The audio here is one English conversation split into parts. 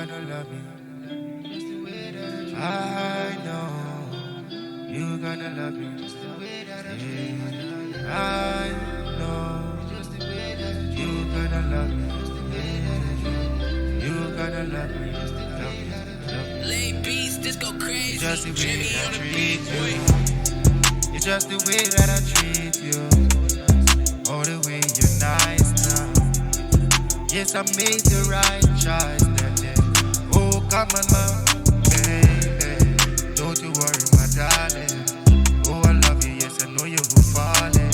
gonna love me. I know you gonna love me. Yeah. I know you gonna love me. You gonna love me. Lay beats, this go crazy. It's just the way Jimmy that on I the treat beat, you. boy. It's just the way that I treat you. Oh, the way you're nice now. Yes, I made the right choice that day. Oh, come on, love, baby. Don't you worry, my darling. Oh, I love you, yes, I know you will fall in.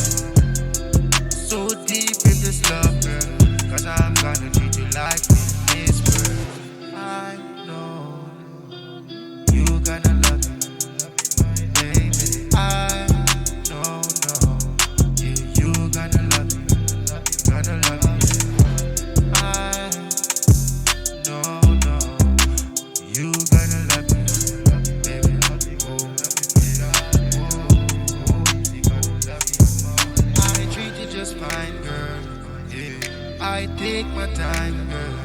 So deep in this love, girl. Cause I'm gonna treat you like this world. I know you gonna love me, baby. I know, yeah, you gonna love me, gonna love me. I know, you gonna love me, baby. Oh, yeah. You gonna love me more. I treat you just fine, girl. Yeah. I take my time, girl.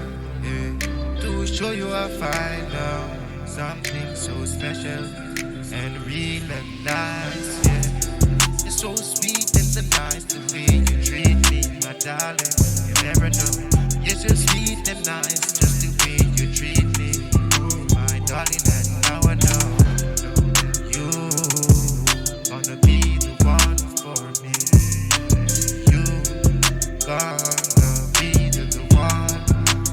Yeah. To show you I find out something so special and real and nice. Yeah. It's so sweet and so nice the way you treat me, my darling. You never know. It's so sweet and nice just the way you treat me, my darling. And now I know you gonna be the one for me. You gonna be the one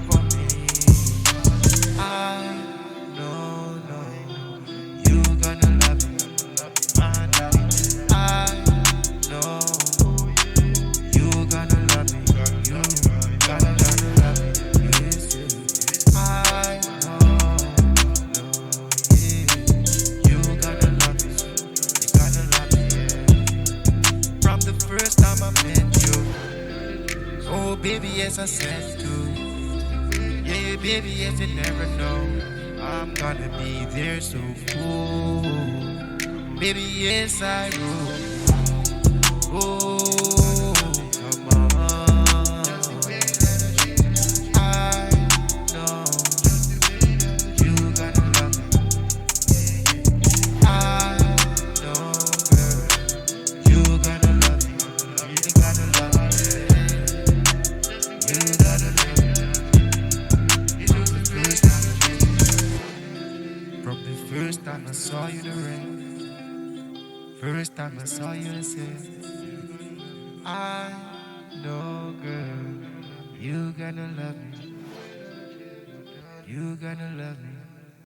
for me. I know, you gonna love me, my darling. I know you gonna love me, you gonna love me. Yes, yes. I know, yeah. You gonna love me, you gonna love me, yeah. From the first time I met you, oh baby, yes I said to. Yeah, baby, yes, you never know. I'm gonna be there so cool. Baby, yes, I will. Oh, come on. I know you gonna love me. I know, girl, you gonna love me. You gotta love me. You gotta love me. It was the first time I met you. From the first time I saw you, the rain. First time I saw you, I said, I know, girl, you gonna love me. You gonna love me.